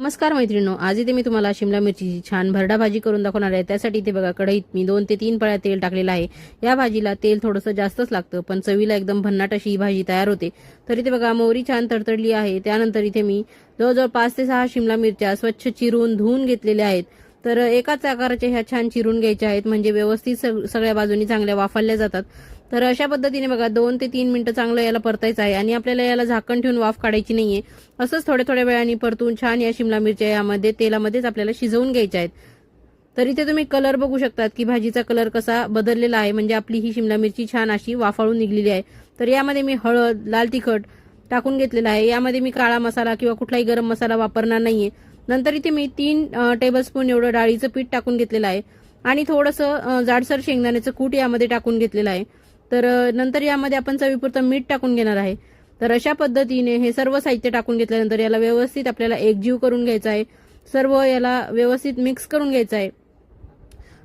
नमस्कार मैत्रिणो, आज इथे मी तुम्हाला शिमला मिरचीची छान भरडा भाजी करून दाखवणार आहे। त्यासाठी इथे बघा कढईत मी 2 ते 3 पळ्या तेल टाकलेलं आहे। या भाजीला तेल थोडंसं जास्तच लागतं, पण चवीला एकदम भन्नाट अशी ही भाजी तयार होते। तर इथे बघा मोहरी छान तडतडली आहे। त्यानंतर इथे मी जवळजवळ 5 ते 6 शिमला मिरच्या स्वच्छ चिरून धुवून घेतलेल्या आहेत। तर एकाच आकाराच्या ह्या छान चिरून घ्यायच्या आहेत, म्हणजे व्यवस्थित सगळ्या बाजूनी चांगल्या वाफरल्या जातात। तर अशा पद्धतीने बघा 2 ते 3 मिनिटं चांगलं याला परतायचं आहे आणि आपल्याला याला झाकण ठेवून वाफ काढायची नाहीये। असंच थोड्या थोड्या वेळाने परतून छान या शिमला मिरच्या यामध्ये तेलामध्येच आपल्याला शिजवून घ्यायच्या आहेत। तर इथे तुम्ही कलर बघू शकतात की भाजीचा कलर कसा बदललेला आहे, म्हणजे आपली ही शिमला मिरची छान अशी वाफाळून निघलेली आहे। तर यामध्ये मी हळद, लाल तिखट टाकून घेतलेला आहे। यामध्ये मी काळा मसाला किंवा कुठलाही गरम मसाला वापरणार नाहीये। नंतर इथे मी 3 टेबलस्पून एवढं डाळीचं पीठ टाकून घेतलेलं आहे आणि थोडंसं जाडसर शेंगदाण्याचं कूट यामध्ये टाकून घेतलेलं आहे। तर नंतर यामध्ये आपण चवीपुरतं मीठ टाकून घेणार आहे। तर अशा पद्धतीने हे सर्व साहित्य टाकून घेतल्यानंतर याला व्यवस्थित आपल्याला एकजीव करून घ्यायचा आहे। सर्व याला व्यवस्थित मिक्स करून घ्यायचं आहे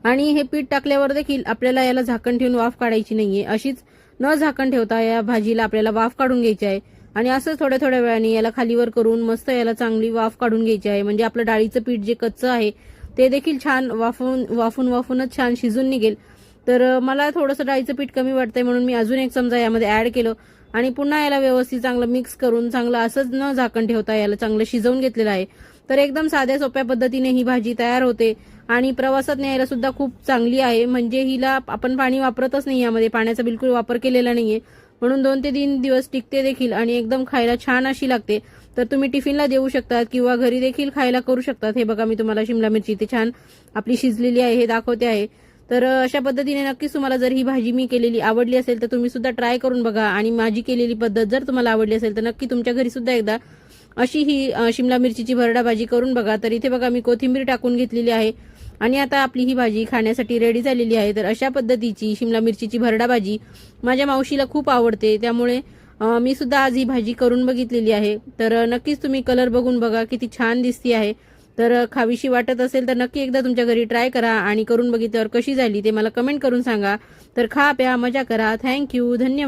आणि हे पीठ टाकल्यावर देखील आपल्याला याला झाकण ठेवून वाफ काढायची नाहीये। अशीच न झाकण ठेवता या भाजीला आपल्याला वाफ काढून घ्यायची आहे आणि असंच थोड्या थोड्या वेळाने याला खालीवर करून मस्त याला चांगली वाफ काढून घ्यायची आहे, म्हणजे आपलं डाळीचं पीठ जे कच्चं आहे ते देखील छान वाफूनच छान शिजून निघेल। तर मला थोडंसं डाळीचं पीठ कमी वाटतंय म्हणून मी अजून 1 चमचा यामध्ये ऍड केलं आणि पुन्हा याला व्यवस्थित चांगलं मिक्स करून चांगलं असंच न झाकण ठेवता याला चांगलं शिजवून घेतलेलं आहे। तर एकदम साध्या सोप्या पद्धतीने ही भाजी तयार होते आणि प्रवासात न्यायला सुद्धा खूप चांगली आहे, म्हणजे हिला आपण पाणी वापरतच नाही, यामध्ये पाण्याचा बिलकुल वापर केलेला नाहीये, म्हणून 2 ते 3 दिवस टिकते देखील आणि एकदम खायला छान अशी लागते। तर तुम्ही टिफिनला देऊ शकतात किंवा घरी देखील खायला करू शकतात। हे बघा मी तुम्हाला शिमला मिरची इथे छान आपली शिजलेली आहे हे दाखवते आहे। तर अशा पद्धतीने नक्कीच तुम्हाला जर ही भाजी मी केलेली आवडली असेल तर तुम्ही सुद्धा ट्राय करून बघा आणि माझी केलेली पद्धत जर तुम्हाला आवडली असेल तर नक्की तुमच्या घरी सुद्धा एकदा अशी ही शिमला मिरचीची भरडा भाजी करून बघा। तर इथे बघा मी कोथिंबीर टाकून घेतलेली आहे आणि आता आपली ही भाजी खाण्यासाठी रेडी झालेली आहे। तर अशा पद्धतीची शिमला मिरचीची भरडा भाजी माझ्या मावशीला खूप आवडते, त्यामुळे मी सुद्धा आज ही भाजी करून बघितलेली आहे। तर नक्कीच तुम्ही कलर बघून बघा किती छान दिसती आहे। तर खावीशी वाटत असेल तर नक्की एकदा तुमच्या घरी ट्राय करा आणि करून बघितल्यावर कशी झाली ते मला कमेंट करून सांगा। तर खा प्या मजा करा। थँक्यू, धन्यवाद।